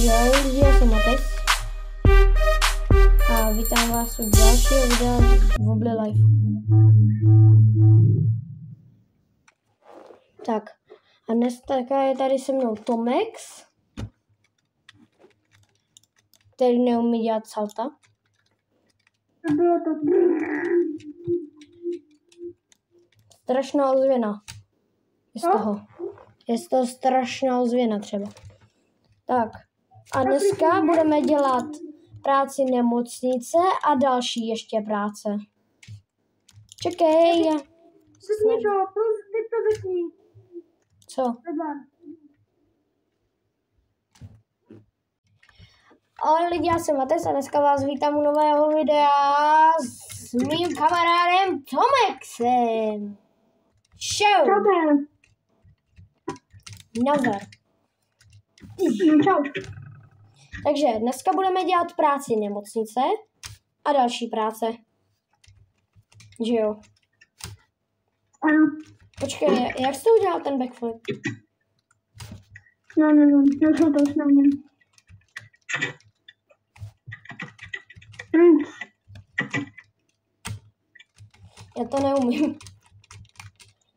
Takže lidi, já jsem Matej a vítám vás u dalšího videa v Wobbly Life. Tak a dnes je tady se mnou Tomex, který neumí dělat salta. Bylo to... Strašná ozvěna je z toho. Je z toho strašná ozvěna třeba. Tak a dneska budeme dělat práci nemocnice a další ještě práce. Čekej. Řekni to, teď to řekni. Co? Ahoj lidi, já jsem Matej a dneska vás vítám u nového videa s mým kamarádem Tomexem. Show! Nazdar. Čau. Takže dneska budeme dělat práci nemocnice a další práce. Že jo? Ano. Počkej, jak jsi udělal ten backflip? No, já jsem to už nevím. Já to neumím.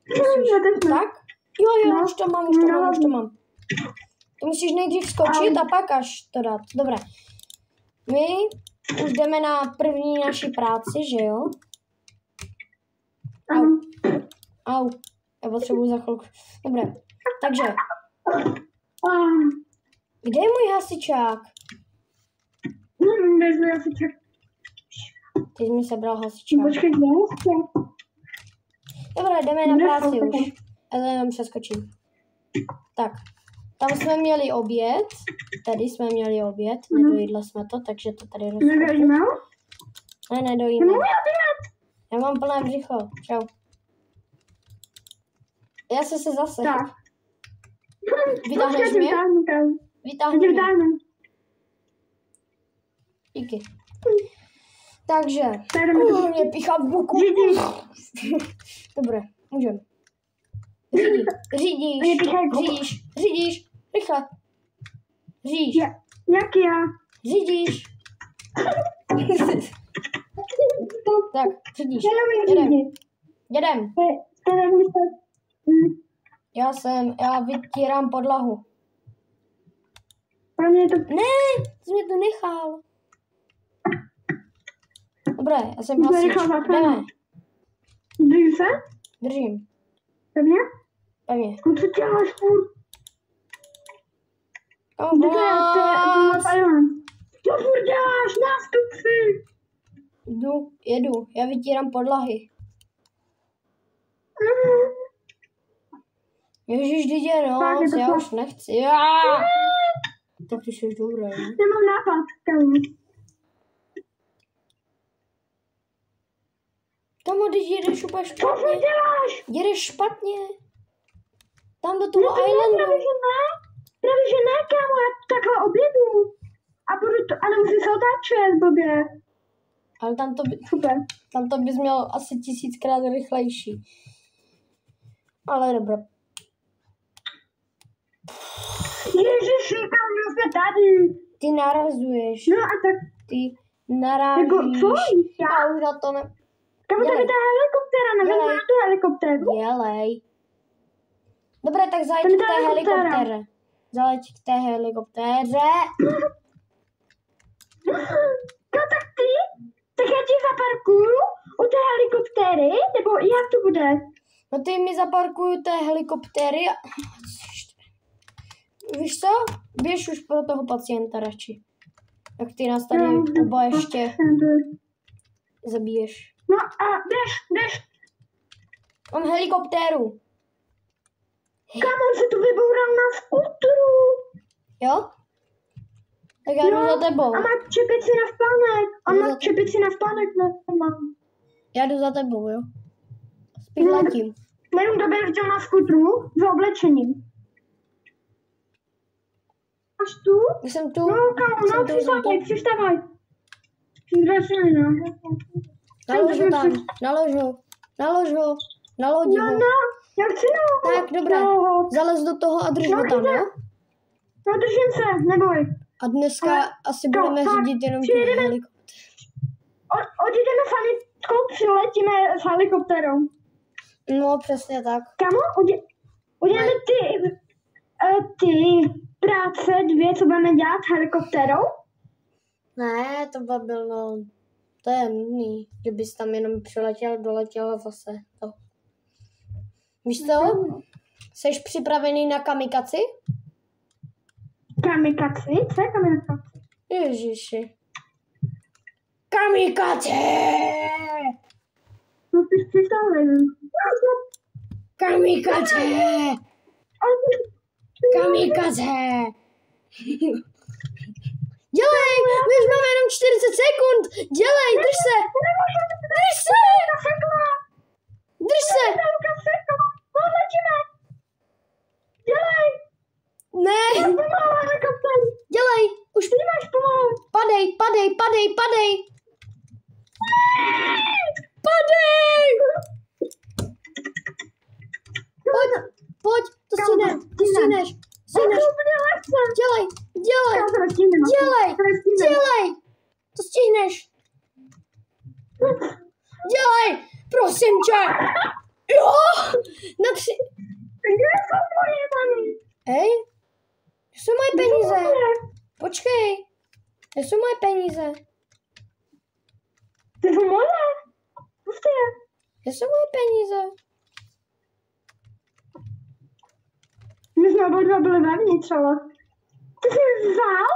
Tak? Tak? Jo, No. už to mám. To musíš nejdřív skočit a pak až to dát. Dobré. My už jdeme na první naši práci, že jo? Au. Já potřebuji za chvilku. Dobré. Takže. Kde je můj hasičák? Vezmi hasičák. Ty jsi mi sebral hasičák. Počkej, kde je? Dobré, jdeme na práci už. Já jenom přeskočím. Tak. Tam jsme měli oběd. Tady jsme měli oběd. Nedojídli jsme to, takže to tady rozkočím. Nedojíme? Ne, nedojíme. Já mám plné břicho. Čau. Já se zase. Tak. Vytáhneš mě? Vytáhni mě. Díky. Takže. Mě píchá v boku. Dobré, můžeme. Řídíš. Rychle. Řídíš. Jak já? Řídíš. Tak, řídíš. Jedem. Já vytírám podlahu. Ne, jsi mě to nechal. Dobré, já jsem hasič. Jdeme. Držím se? Držím. Pevně? Pevně. Co děláš furt? Co furt děláš? Nástupci! Jedu. Já vytírám podlahy. Ježiš, jde noc, já už nechci. Tak ty jsi dobré. Nemám nápad, kámo. Kamo, když jedeš úplně špatně. Co furt děláš? Jedeš špatně. Tam do toho islandu. Právě že ne, kámo, já takhle objedu. Ale musím se otáčet, blbě. Ale Super. tam to bys měl asi 1000krát rychlejší. Ale dobré. Ježiši, kámo, jsme tady. Ty narazuješ. No a tak. Ty narážíš. Jako, co? Já už na to ne... Kámo, tady ta helikoptéra, nevezme na tu helikoptéru. Dělej. Dobré, tak zajď k té helikoptéře. Zaleď k té helikoptéře. No tak ty? Tak já ti zaparkuju u té helikoptéry, nebo jak to bude? No ty mi zaparkuju té helikoptéry a... Víš co? Běž už pro toho pacienta radši. Jak ty nás tady oba ještě zabiješ. No a běž. Mám helikoptéru. Kam on se tu vyboural na skutru? Jo? Tak já jdu za tebou. A má čepici na spánek. On má čepici na spánek, nemám. Já jdu za tebou, jo? Spíš letím. Nevím, kdo by jezdil na skutru s oblečením. Až tu? Jsem tu. No, kámo, přistavaj. Přizračený, no. Nalož ho tam. Nalož ho. Nalodi ho. No, já chci Tak, dobré. Zalez do toho a drž ho tam, jo? No, držím se, neboj. A dneska asi budeme řídit jenom tu helikopteru. Odjedeme sanitkou, přiletíme s helikopterou. No, přesně tak. Kamo, uděláme ty práce 2, co budeme dělat helikopterou? Ne, to by bylo, to je nudný, že bys tam jenom přiletěl, doletěl a zase to. Víš co? Jseš připravený na kamikaci? Kamikaci? Co je kamikaci? Ježiši. Kamikace! No ty jsi představený. Kamikace! Kamikaze! Dělej! My už máme jenom 40 sekund! Dělej, drž se! Drž se! Drž se! Dělej! Ne! Dělej! Už padej, padej, padej, padej! Padej! Pojď, to stihneš, stihneš. Dělej, dělej, dělej, dělej, to stihneš. Dělej, prosím tě. Jo, na 3. Hej, kde jsou moje peníze? Počkej, kde jsou moje peníze? Ty jsou moje? Prostě. Kde jsou moje peníze? My jsme oba dva byli vevnitř, ale... Ty jsi vzal?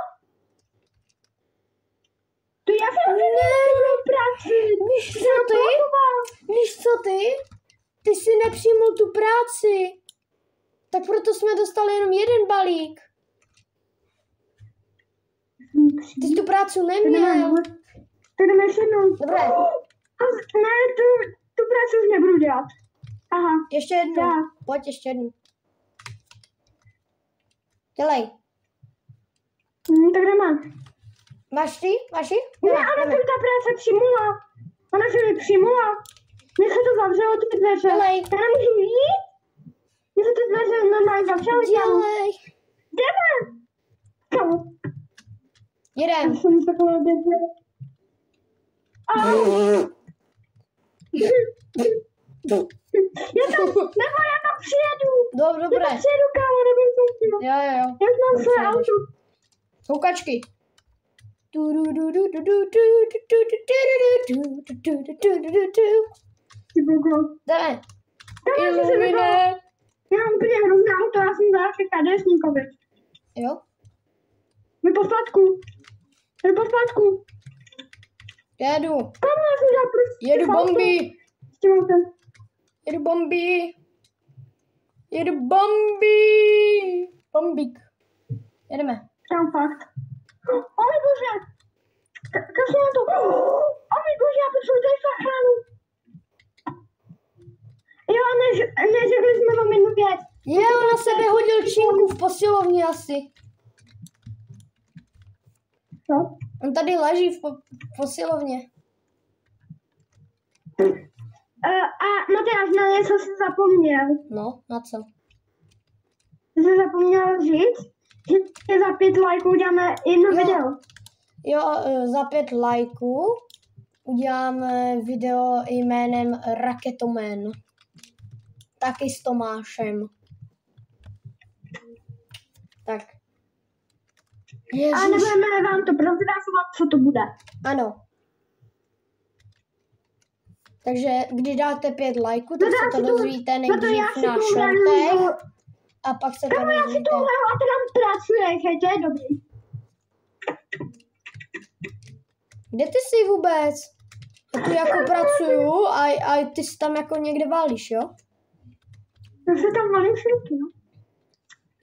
To já jsem nepřijmul práci. Víš co ty? Víš co ty? Ty jsi nepřijmul tu práci. Tak proto jsme dostali jenom jeden balík. Ty jsi tu práci neměl. To jdeme ještě jednou. Dobré. Ne, tu práci už nebudu dělat. Aha. Ještě jednou. Tak. Pojď ještě jednou. Dělej. Tak jdeme. Máš ty? Máš ty? Ne, ona se ta práce přijmula. Ona se mi přijmula. Mně se to zavřelo ty dveře. Dělej. Já nemůžu jít? Mně se ty dveře normálně zavřely. Dělej. Jdeme. Kam? Jedem. Já jsem taková debě. Já tam přijedu. Dobré. Já tam přijedu, kámo, nebudu jsem chtěla. Jo. Já znám své auto. Houkačky. Ty bogo. Jdeme. Já jsem mám úplně hrozné auto, já jsem zářeka, desníkovi. Jo? Jdu po sladku. Jedu. Kam já jsem dělal prostě Jedu bomby. s tím autem. Jedu bomby. Bombík. Jedeme. Tam fakt. O můj bože. Kasně na to. O můj bože, já potřebuji tady záchranu. Jo, neřekli jsme vám jednu věc. Je, on na sebe hodil činku v posilovně asi. Co? On tady leží v posilovně. A Matyáš, na něco jsi zapomněl. No, na co? Jsi zapomněl říct, že za 5 lajků uděláme jedno video. Jo, za 5 lajků uděláme video jménem Raketoman. Taky s Tomášem. Tak. Ježiš. A nebudeme vám to prozrazovat, co to bude. Ano. Takže když dáte 5 lajků, tak se to dozvíte nejdřív na shortech a pak se to Kamo, já si dozvíte. to uhraju a ty tam pracuješ, hej, to je dobrý. Kde ty jsi vůbec? Já tu jako pracuju a ty jsi tam jako někde válíš, jo? Já se tam valím šruky, no.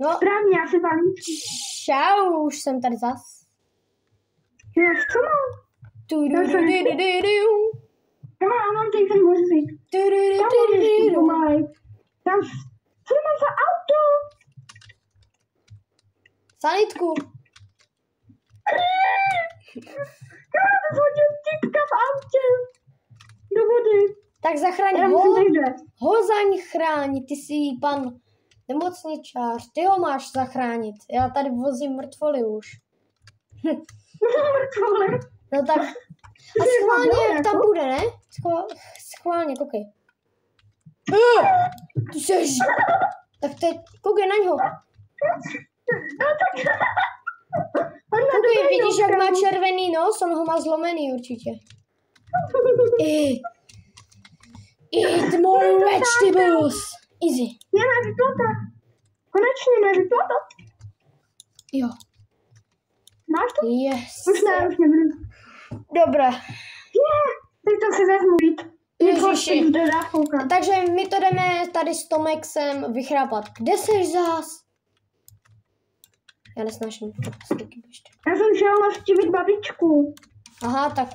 No, Správně, já se valím. čau, už jsem tady zas. Já co mám? Kamo, já mám teď ten vozík. Kamo, ještě pomalej. Tam, co mám za auto? Sanitku. Kamo, to zhodil typka v autě. Do vody. Tak zachraň Já ho. musím jít. Ho zachráň, ty jsi pan nemocničář. Ty ho máš zachránit. Já tady vozím mrtvoly už. No tak. A schválně, jak tam bude, ne? Schválně, koukej. Ty seš. Tak teď, koukej na něho. Koukej, vidíš, jak má červený nos? On ho má zlomený určitě. Eat more vegetables. Easy. Já máš vyplata. Konečně máš vyplata. Jo. Máš to? Yes. Už nebudu. Dobré. Teď to se vezmu jít. Ježiši. Takže my to jdeme tady s Tomexem vychrápat. Kde seš zás? Já nesnáším styky ještě. Já jsem šel navštívit babičku. Aha, tak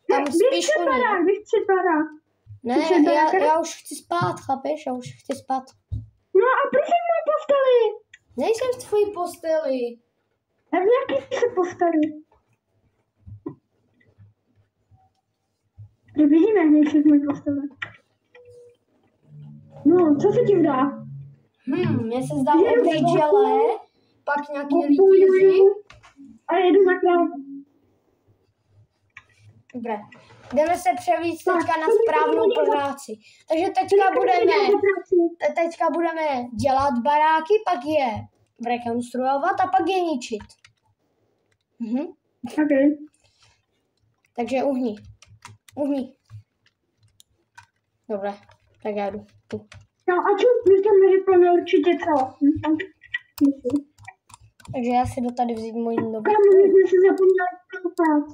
tam spíš u ní. Běž připadá. Ne, já už chci spát, chápeš? Já už chci spát. No a proč jsem na posteli? Nejsem v tvojí posteli. A v jaký se posteli? Vidíme, nejsi v můj posteli. No, co se ti zdá? Mně se zdá obří žele, pak nějaký rytíři. A jedu na krávu. Dobré. Jdeme se převíct teďka na správnou práci. Takže teďka budeme dělat baráky, pak je rekonstruovat a pak je ničit. Okay. Takže uhni. Dobré, tak já jdu. No a čo, my tam nevyplně určitě co? Takže já si jdu tady vzít můj nový. Kam my jsme se zapomněli koupat.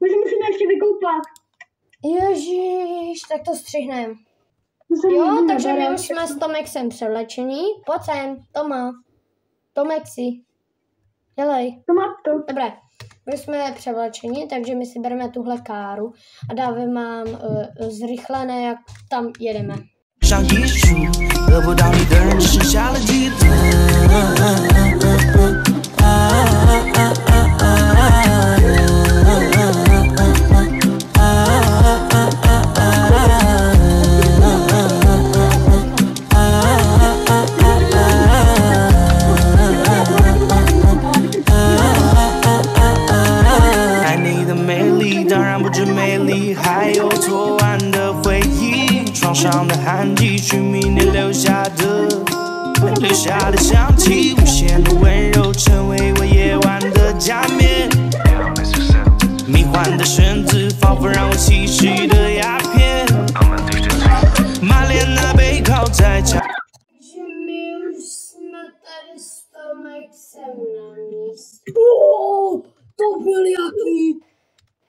My se musíme ještě vykoupat. Ježíš, tak to střihnem. Jo, takže my už jsme s Tomexem převlečení. Pojď sem, Tomexi. Dělej. Tomato. Dobré, my jsme převlečení, takže my si bereme tuhle káru a dáme vám zrychlené, jak tam jedeme. 上一束得不到你的人只剩下了记得。爱你的美丽，当然不止美丽，还有昨晚的回忆。 床上的汗迹，去迷恋留下的香气，无限的温柔，成为我夜晚的假面。迷幻的绳子，仿佛让我吸食的鸦片。满脸那背靠在墙。 My už jsme tady s Tomexem na místě. To byl jaký.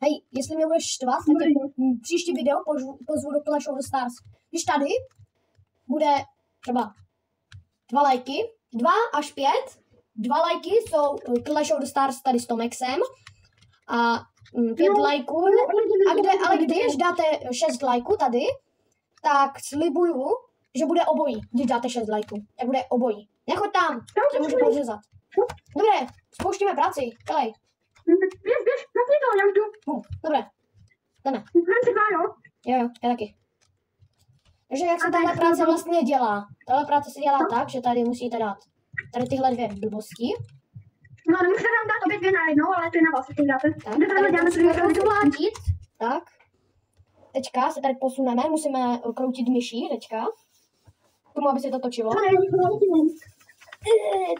Hej, jestli mě budeš štvat, tak příští video pozvu do Clash of the Stars. Když tady bude třeba 2 lajky, 2 až 5, 2 lajky jsou Clash of the Stars tady s Tomexem a 5 lajků, ale když dáte 6 lajků tady, tak slibuju, že bude obojí, když dáte 6 lajků, tak bude obojí. Nechoď tam, se můžu podřezat. Dobré, spouštíme práci, dělej. Běž, napni to, já jdu. Dobré, jdeme. Mám se jo? Jo, já taky. Takže jak se tahle práce vlastně dělá? Tahle práce se dělá tak, že tady musíte dát tady tyhle 2 blbosti. No, nemusíte tam dát obě 2 najednou, ale to je na vás, jestli dáte. Tak, tady musíme rozvlátit. Tak. Teďka se tady posuneme, musíme kroutit myší, teďka. K tomu, aby se to točilo.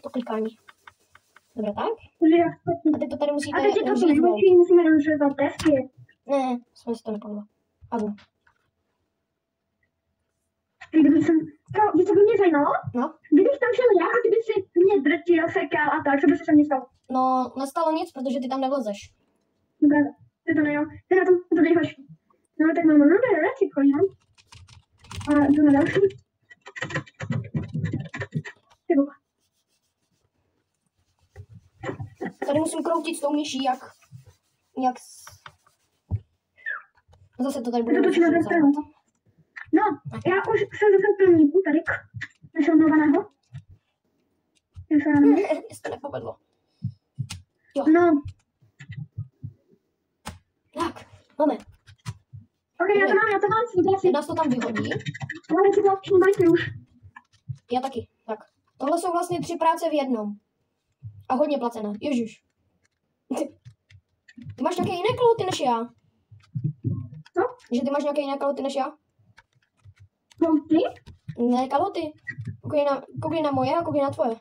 To klikání. Dobře, tak? A teď to tady musíte a teď je to zvučí, musíme rozřezat desky. Ne, jsme si to nepovedlo. A jdu. Kdyby jsem, víš, co by mě zajímalo? No? Kdybych tam šel já a ty by si mě drtil, sekal a tak, co by se mě stalo? No, nestalo nic, protože ty tam nevlezeš. Dobré, to nejde, to je to nejhorší. No, tak mám nové recyklo, jo? A jdu na další. Tybo. Tady musím kroutit s tou myší, jak zase to tady bude. No, já už jsem zase plníku tady, našelnovaného. Mně se to nepovedlo. Jo. No. Tak, máme. Ok, já to mám svůj nás to tam vyhodí. Ale si to bajky už. Já taky, tak. Tohle jsou vlastně 3 práce v jednom. A hodně placené, ježiš. Ty máš nějaké jiné kalhoty než já. Co? Že ty máš nějaké jiné kalhoty než já? Ty? Ne, kalhoty. Koukej na moje a koukej na tvoje.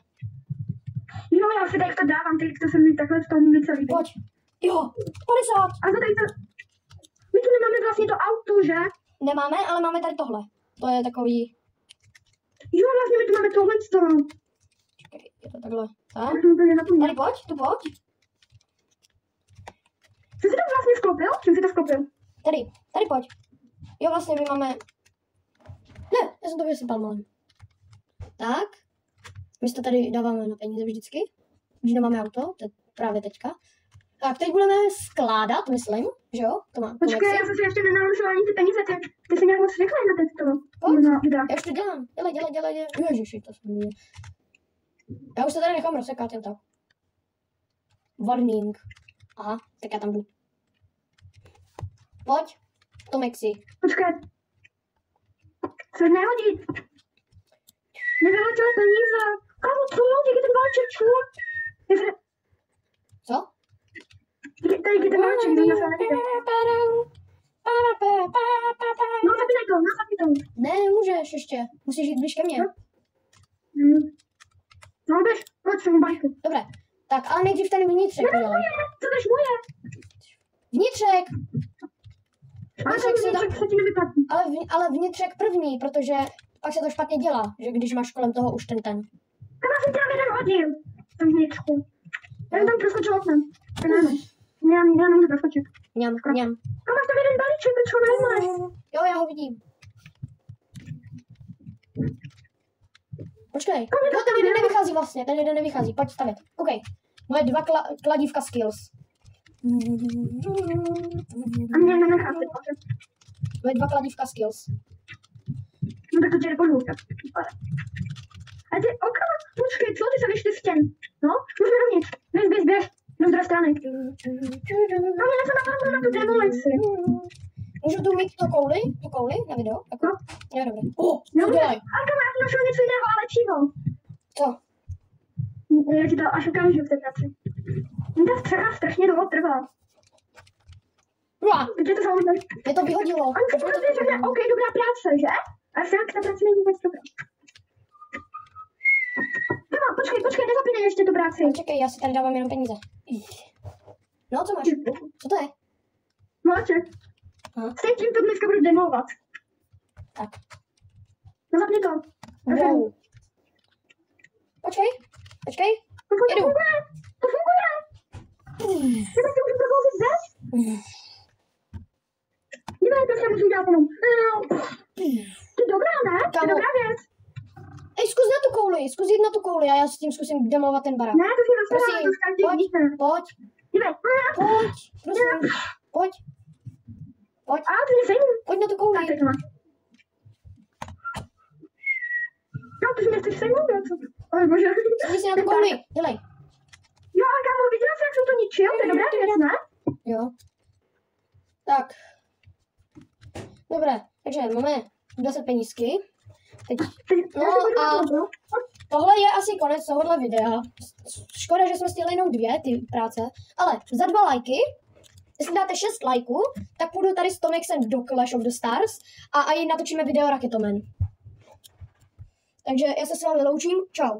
Jo, já si tady to dávám, teď to se mi takhle v tom více líbí. Pojď. Jo, 50. A to tady to... My tu nemáme vlastně to auto, že? Nemáme, ale máme tady tohle. To je takový... Jo, vlastně my tu máme tohle z toho. Čekaj, je to takhle. Tak? Já jsem úplně zapomněl. Tady pojď, tu pojď. Jsem si to vlastně sklopil? Jsem si to sklopil? Tady pojď. Jo, vlastně my máme... Ne, já jsem to vysypal malem. Tak. My to tady dáváme na peníze vždycky. Když nemáme auto, to je právě teďka. Tak, teď budeme skládat, myslím, že jo? To má. Počkej, já jsem si ještě nenaložila ani ty peníze, ty jsi nějak moc rychle na teď to. Pojď, No, videa. já už to dělám. Dělej. Ježiši, to jsem měl. Já už se tady nechám rozsekat jen tak. Warning. Aha, tak já tam jdu. Pojď, Tomexi. Počkej. Co nehodí? Nevyhodila peníze. Kámo, co? Díky ten balíček, čo? Co? Díky ten balíček, jsem se neviděl. No, zapínaj to. Ne, nemůžeš ještě. Musíš jít blíž ke mně. No, běž, pojď jsem balíčku. Dobré. Tak, ale nejdřív ten vnitřek udělej. Co jdeš moje? Vnitřek! Ale Vnitřek se dá... se ti nevyplatí. Ale vnitřek první, protože pak se to špatně dělá, že když máš kolem toho už ten. Kam jsem tě jeden hodil? V tom vnitřku. Já jsem tam proskočil oknem. Já nemůžu proskočit. Mňam. Kam máš tam jeden balíček, co nemáš? Jo, já ho vidím. Počkej. Jo, ten jeden nevychází vlastně, Pojď stavět. Koukej. Moje 2 kladívka skills. A mě nenechá se počet. Moje 2 kladívka skills. No tak to tě nepozvu. A ty, počkej, co ty se vyšli stěn? No, můžeme dovnitř. Běž. Do druhé strany. No mě něco napadlo na tu demolici. Můžu tu mít tu kouli na video? Jako? No. Jo, dobré. No, udělej. ale kam já jsem našel něco jiného a lepšího. Co? Já ti to až ukážu v té práci. Mě ta střecha strašně dlouho trvá. Ua, Teď je to samozřejmě. mě to vyhodilo. On si prostě řekne, OK, dobrá práce, že? A fakt ta práce není vůbec dobrá. Toma, počkej, nezapínej ještě tu práci. Čekej, já si tady dávám jenom peníze. No, co máš? Co to je? Máček. Aha. S tím to dneska budu demolovat. Tak. No zapni to. Wow. Počkej. Jedu. To funguje. Já tak to můžu prokouzit zdes? Dívej, to se musí dát jenom. To je dobrá, ne? To je dobrá věc. Ej, zkus jít na tu kouli a já s tím zkusím demolovat ten barák. Ne, to si rozpadá, Prosím, to každý víte. pojď. Dívej. Prosím. Pojď. A, to je sejmu. Pojď na tu kouli. Tak, teď máš. No, to si nechceš sejmout, co? Oj, bože. Sedni si na tu kouli. Dělej. Jo, ale kámo, viděla jsi, jak jsem to ničil? To je dobrá věc, ne? Jo. Tak. Dobré, takže máme 10 penízky. Teď. No a tohle je asi konec tohohle videa. Škoda, že jsme stihli jenom 2 ty práce, ale za 2 lajky, jestli dáte 6 lajků, tak půjdu tady s Tomexem do Clash of the Stars a i natočíme video Raketomen. Takže já se s vámi loučím, čau.